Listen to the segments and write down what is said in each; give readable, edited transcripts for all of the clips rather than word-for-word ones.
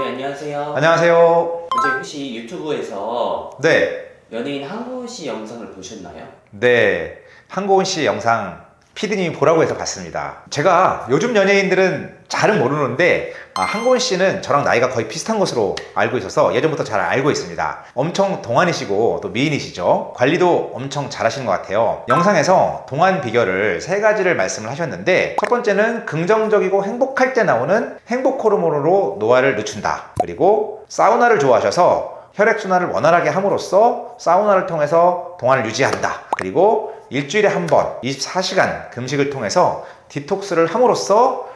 선생님 안녕하세요. 안녕하세요. 선생님 혹시 유튜브에서 네, 연예인 한고은 씨 영상을 보셨나요? 네. 한고은 씨 영상 피디님이 보라고 해서 봤습니다. 제가 요즘 연예인들은 잘은 모르는데 한고은 씨는 저랑 나이가 거의 비슷한 것으로 알고 있어서 예전부터 잘 알고 있습니다. 엄청 동안이시고 또 미인이시죠. 관리도 엄청 잘하시는 것 같아요. 영상에서 동안 비결을 세 가지를 말씀을 하셨는데, 첫 번째는 긍정적이고 행복할 때 나오는 행복 호르몬으로 노화를 늦춘다. 그리고 사우나를 좋아하셔서 혈액순환을 원활하게 함으로써 사우나를 통해서 동안을 유지한다. 그리고 일주일에 한 번 24시간 금식을 통해서 디톡스를 함으로써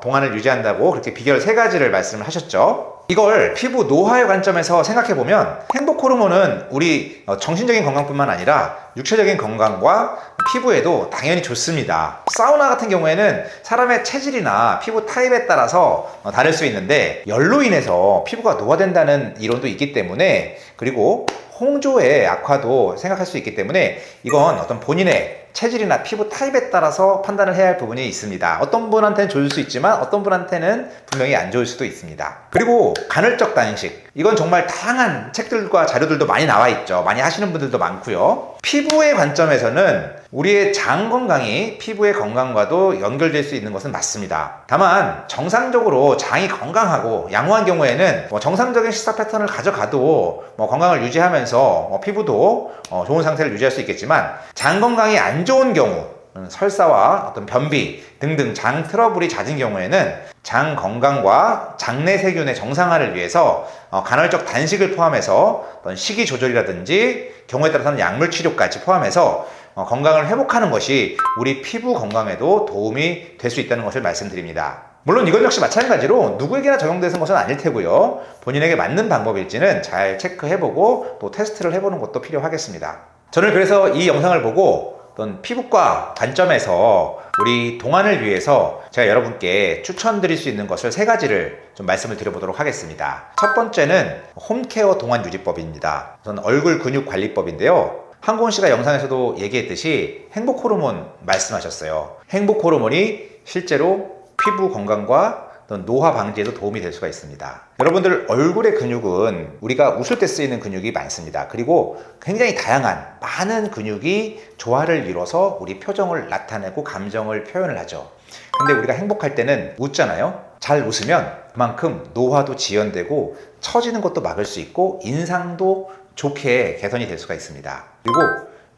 동안을 유지한다고 그렇게 비결 세 가지를 말씀을 하셨죠. 이걸 피부 노화의 관점에서 생각해보면 행복 호르몬은 우리 정신적인 건강뿐만 아니라 육체적인 건강과 피부에도 당연히 좋습니다. 사우나 같은 경우에는 사람의 체질이나 피부 타입에 따라서 다를 수 있는데, 열로 인해서 피부가 노화된다는 이론도 있기 때문에, 그리고 홍조의 악화도 생각할 수 있기 때문에 이건 어떤 본인의 체질이나 피부 타입에 따라서 판단을 해야 할 부분이 있습니다. 어떤 분한테는 좋을 수 있지만 어떤 분한테는 분명히 안 좋을 수도 있습니다. 그리고 간헐적 단식, 이건 정말 다양한 책들과 자료들도 많이 나와 있죠. 많이 하시는 분들도 많고요. 피부의 관점에서는 우리의 장 건강이 피부의 건강과도 연결될 수 있는 것은 맞습니다. 다만 정상적으로 장이 건강하고 양호한 경우에는 정상적인 식사 패턴을 가져가도 건강을 유지하면서 피부도 좋은 상태를 유지할 수 있겠지만, 장 건강이 안 좋은 경우, 설사와 어떤 변비 등등 장 트러블이 잦은 경우에는 장 건강과 장내 세균의 정상화를 위해서 간헐적 단식을 포함해서 어떤 식이 조절이라든지 경우에 따라서는 약물 치료까지 포함해서 건강을 회복하는 것이 우리 피부 건강에도 도움이 될 수 있다는 것을 말씀드립니다. 물론 이건 역시 마찬가지로 누구에게나 적용되는 것은 아닐 테고요. 본인에게 맞는 방법일지는 잘 체크해보고 또 테스트를 해보는 것도 필요하겠습니다. 저는 그래서 이 영상을 보고 어떤 피부과 관점에서 우리 동안을 위해서 제가 여러분께 추천드릴 수 있는 것을 세 가지를 좀 말씀을 드려보도록 하겠습니다. 첫 번째는 홈케어 동안 유지법입니다. 우선 얼굴 근육 관리법인데요. 한고은 씨가 영상에서도 얘기했듯이 행복 호르몬 말씀하셨어요. 행복 호르몬이 실제로 피부 건강과 노화 방지에도 도움이 될 수가 있습니다. 여러분들 얼굴의 근육은 우리가 웃을 때 쓰이는 근육이 많습니다. 그리고 굉장히 다양한 많은 근육이 조화를 이뤄서 우리 표정을 나타내고 감정을 표현을 하죠. 근데 우리가 행복할 때는 웃잖아요. 잘 웃으면 그만큼 노화도 지연되고 처지는 것도 막을 수 있고 인상도 좋게 개선이 될 수가 있습니다. 그리고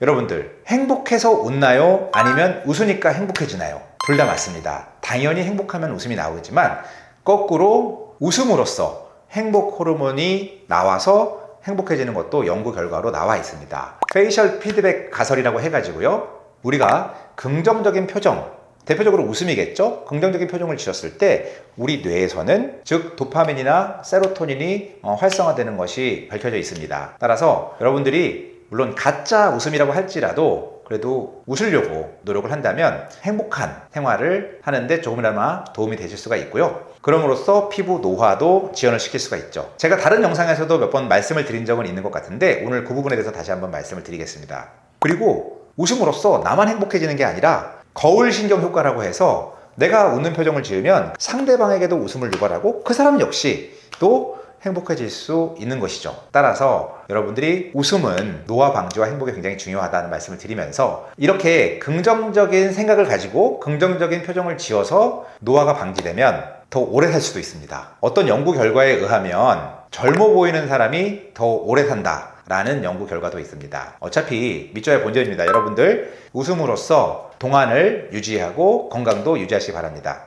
여러분들 행복해서 웃나요? 아니면 웃으니까 행복해지나요? 둘 다 맞습니다. 당연히 행복하면 웃음이 나오겠지만 거꾸로 웃음으로써 행복 호르몬이 나와서 행복해지는 것도 연구 결과로 나와 있습니다. 페이셜 피드백 가설이라고 해가지고요, 우리가 긍정적인 표정, 대표적으로 웃음이겠죠? 긍정적인 표정을 지었을 때 우리 뇌에서는, 즉 도파민이나 세로토닌이 활성화되는 것이 밝혀져 있습니다. 따라서 여러분들이 물론 가짜 웃음이라고 할지라도 그래도 웃으려고 노력을 한다면 행복한 생활을 하는데 조금이나마 도움이 되실 수가 있고요. 그럼으로써 피부 노화도 지연을 시킬 수가 있죠. 제가 다른 영상에서도 몇 번 말씀을 드린 적은 있는 것 같은데 오늘 그 부분에 대해서 다시 한번 말씀을 드리겠습니다. 그리고 웃음으로써 나만 행복해지는 게 아니라 거울신경 효과라고 해서 내가 웃는 표정을 지으면 상대방에게도 웃음을 유발하고 그 사람 역시 또 행복해질 수 있는 것이죠. 따라서 여러분들이 웃음은 노화 방지와 행복에 굉장히 중요하다는 말씀을 드리면서, 이렇게 긍정적인 생각을 가지고 긍정적인 표정을 지어서 노화가 방지되면 더 오래 살 수도 있습니다. 어떤 연구 결과에 의하면 젊어 보이는 사람이 더 오래 산다 라는 연구 결과도 있습니다. 어차피 밑줘야 본전입니다. 여러분들 웃음으로써 동안을 유지하고 건강도 유지하시기 바랍니다.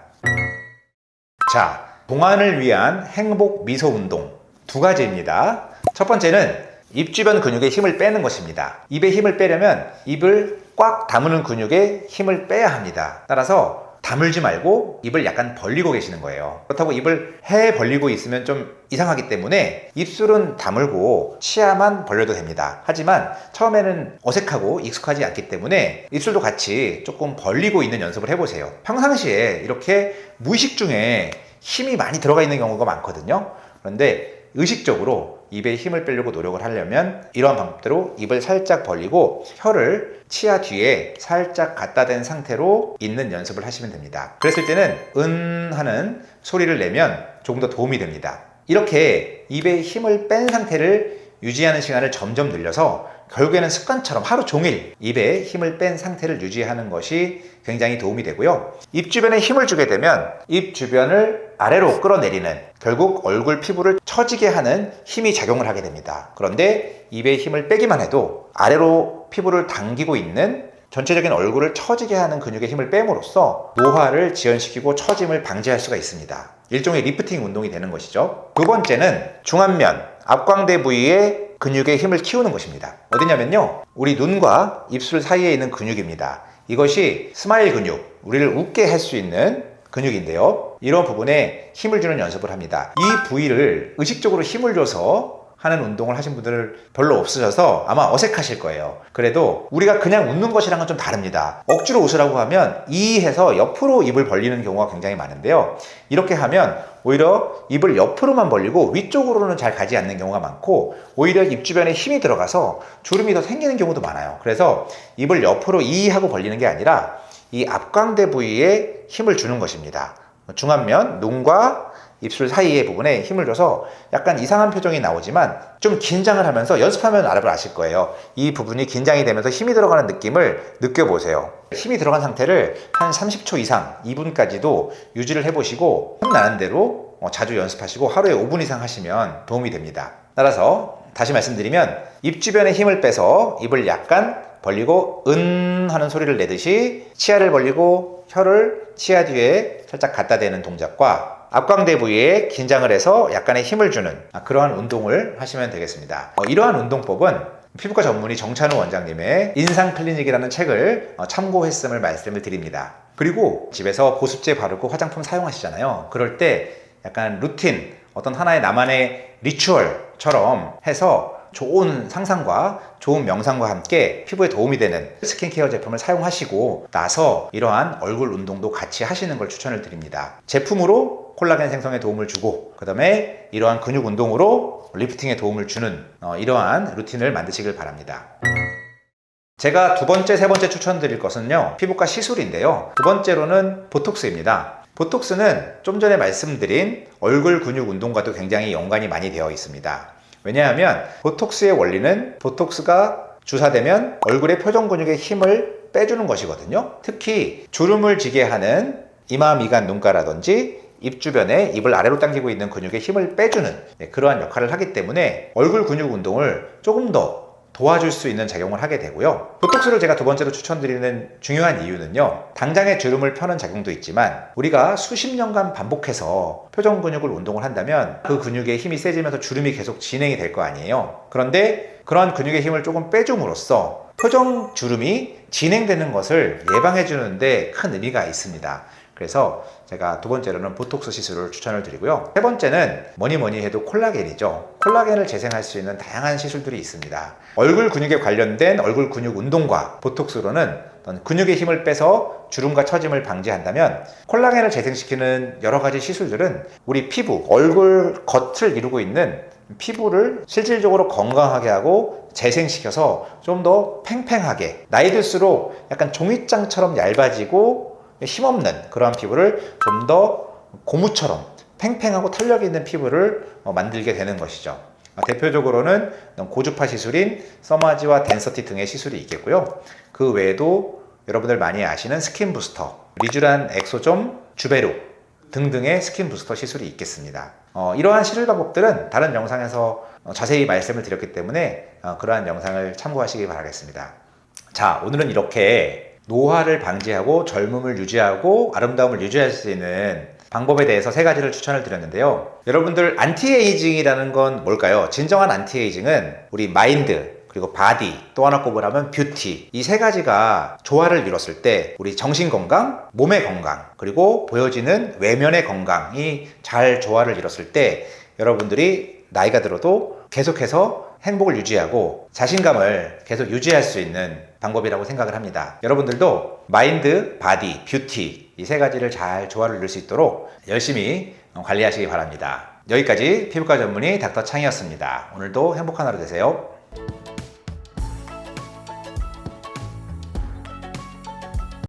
자, 동안을 위한 행복 미소 운동 두 가지입니다. 첫 번째는 입 주변 근육에 힘을 빼는 것입니다. 입에 힘을 빼려면 입을 꽉 다무는 근육에 힘을 빼야 합니다. 따라서 다물지 말고 입을 약간 벌리고 계시는 거예요. 그렇다고 입을 해 벌리고 있으면 좀 이상하기 때문에 입술은 다물고 치아만 벌려도 됩니다. 하지만 처음에는 어색하고 익숙하지 않기 때문에 입술도 같이 조금 벌리고 있는 연습을 해보세요. 평상시에 이렇게 무의식 중에 힘이 많이 들어가 있는 경우가 많거든요. 그런데 의식적으로 입에 힘을 빼려고 노력을 하려면 이러한 방법대로 입을 살짝 벌리고 혀를 치아 뒤에 살짝 갖다 댄 상태로 있는 연습을 하시면 됩니다. 그랬을 때는 은 하는 소리를 내면 조금 더 도움이 됩니다. 이렇게 입에 힘을 뺀 상태를 유지하는 시간을 점점 늘려서 결국에는 습관처럼 하루 종일 입에 힘을 뺀 상태를 유지하는 것이 굉장히 도움이 되고요. 입 주변에 힘을 주게 되면 입 주변을 아래로 끌어내리는, 결국 얼굴 피부를 처지게 하는 힘이 작용을 하게 됩니다. 그런데 입에 힘을 빼기만 해도 아래로 피부를 당기고 있는 전체적인 얼굴을 처지게 하는 근육의 힘을 빼므로써 노화를 지연시키고 처짐을 방지할 수가 있습니다. 일종의 리프팅 운동이 되는 것이죠. 두 번째는 중안면, 앞광대 부위의 근육의 힘을 키우는 것입니다. 어디냐면요, 우리 눈과 입술 사이에 있는 근육입니다. 이것이 스마일 근육, 우리를 웃게 할 수 있는 근육인데요, 이런 부분에 힘을 주는 연습을 합니다. 이 부위를 의식적으로 힘을 줘서 하는 운동을 하신 분들은 별로 없으셔서 아마 어색하실 거예요. 그래도 우리가 그냥 웃는 것이랑은 좀 다릅니다. 억지로 웃으라고 하면 해서 옆으로 입을 벌리는 경우가 굉장히 많은데요, 이렇게 하면 오히려 입을 옆으로만 벌리고 위쪽으로는 잘 가지 않는 경우가 많고, 오히려 입 주변에 힘이 들어가서 주름이 더 생기는 경우도 많아요. 그래서 입을 옆으로 하고 벌리는 게 아니라 이 앞광대 부위에 힘을 주는 것입니다. 중안면, 눈과 입술 사이의 부분에 힘을 줘서 약간 이상한 표정이 나오지만 좀 긴장을 하면서 연습하면 아실 거예요. 이 부분이 긴장이 되면서 힘이 들어가는 느낌을 느껴보세요. 힘이 들어간 상태를 한 30초 이상, 2분까지도 유지를 해보시고 틈나는 대로 자주 연습하시고 하루에 5분 이상 하시면 도움이 됩니다. 따라서 다시 말씀드리면, 입 주변에 힘을 빼서 입을 약간 벌리고 하는 소리를 내듯이 치아를 벌리고 혀를 치아 뒤에 살짝 갖다 대는 동작과 앞광대 부위에 긴장을 해서 약간의 힘을 주는 그러한 운동을 하시면 되겠습니다. 이러한 운동법은 피부과 전문의 정찬우 원장님의 인상 클리닉이라는 책을 참고했음을 말씀을 드립니다. 그리고 집에서 보습제 바르고 화장품 사용하시잖아요. 그럴 때 약간 루틴, 어떤 하나의 나만의 리추얼처럼 해서 좋은 상상과 좋은 명상과 함께 피부에 도움이 되는 스킨케어 제품을 사용하시고 나서 이러한 얼굴 운동도 같이 하시는 걸 추천을 드립니다. 제품으로 콜라겐 생성에 도움을 주고, 그 다음에 이러한 근육 운동으로 리프팅에 도움을 주는 이러한 루틴을 만드시길 바랍니다. 제가 두 번째, 세 번째 추천드릴 것은요, 피부과 시술인데요, 두 번째로는 보톡스입니다. 보톡스는 좀 전에 말씀드린 얼굴 근육 운동과도 굉장히 연관이 많이 되어 있습니다. 왜냐하면 보톡스의 원리는 보톡스가 주사되면 얼굴의 표정 근육의 힘을 빼주는 것이거든요. 특히 주름을 지게 하는 이마, 미간, 눈가라든지 입 주변에 입을 아래로 당기고 있는 근육의 힘을 빼주는 그러한 역할을 하기 때문에 얼굴 근육 운동을 조금 더 도와줄 수 있는 작용을 하게 되고요. 보톡스를 제가 두 번째로 추천드리는 중요한 이유는요, 당장의 주름을 펴는 작용도 있지만 우리가 수십 년간 반복해서 표정 근육을 운동을 한다면 그 근육의 힘이 세지면서 주름이 계속 진행이 될 거 아니에요. 그런데 그러한 근육의 힘을 조금 빼줌으로써 표정 주름이 진행되는 것을 예방해 주는데 큰 의미가 있습니다. 그래서 제가 두 번째로는 보톡스 시술을 추천을 드리고요. 세 번째는 뭐니 해도 콜라겐이죠. 콜라겐을 재생할 수 있는 다양한 시술들이 있습니다. 얼굴 근육에 관련된 얼굴 근육 운동과 보톡스로는 근육의 힘을 빼서 주름과 처짐을 방지한다면, 콜라겐을 재생시키는 여러 가지 시술들은 우리 피부, 얼굴 겉을 이루고 있는 피부를 실질적으로 건강하게 하고 재생시켜서 좀 더 팽팽하게, 나이 들수록 약간 종이장처럼 얇아지고 힘없는 그러한 피부를 좀 더 고무처럼 팽팽하고 탄력 있는 피부를 만들게 되는 것이죠. 대표적으로는 고주파 시술인 서마지와 덴서티 등의 시술이 있겠고요. 그 외에도 여러분들 많이 아시는 스킨 부스터, 리쥬란 엑소좀, 주베룩 등등의 스킨 부스터 시술이 있겠습니다. 이러한 시술 방법들은 다른 영상에서 자세히 말씀을 드렸기 때문에 그러한 영상을 참고하시기 바라겠습니다. 자, 오늘은 이렇게 노화를 방지하고 젊음을 유지하고 아름다움을 유지할 수 있는 방법에 대해서 세 가지를 추천을 드렸는데요. 여러분들, 안티에이징이라는 건 뭘까요? 진정한 안티에이징은 우리 마인드, 그리고 바디, 또 하나 꼽으라면 뷰티, 이 세 가지가 조화를 이뤘을 때 우리 정신 건강, 몸의 건강, 그리고 보여지는 외면의 건강이 잘 조화를 이뤘을 때 여러분들이 나이가 들어도 계속해서 행복을 유지하고 자신감을 계속 유지할 수 있는 방법이라고 생각을 합니다. 여러분들도 마인드, 바디, 뷰티, 이 세 가지를 잘 조화를 이룰 수 있도록 열심히 관리하시기 바랍니다. 여기까지 피부과 전문의 닥터 창이었습니다. 오늘도 행복한 하루 되세요.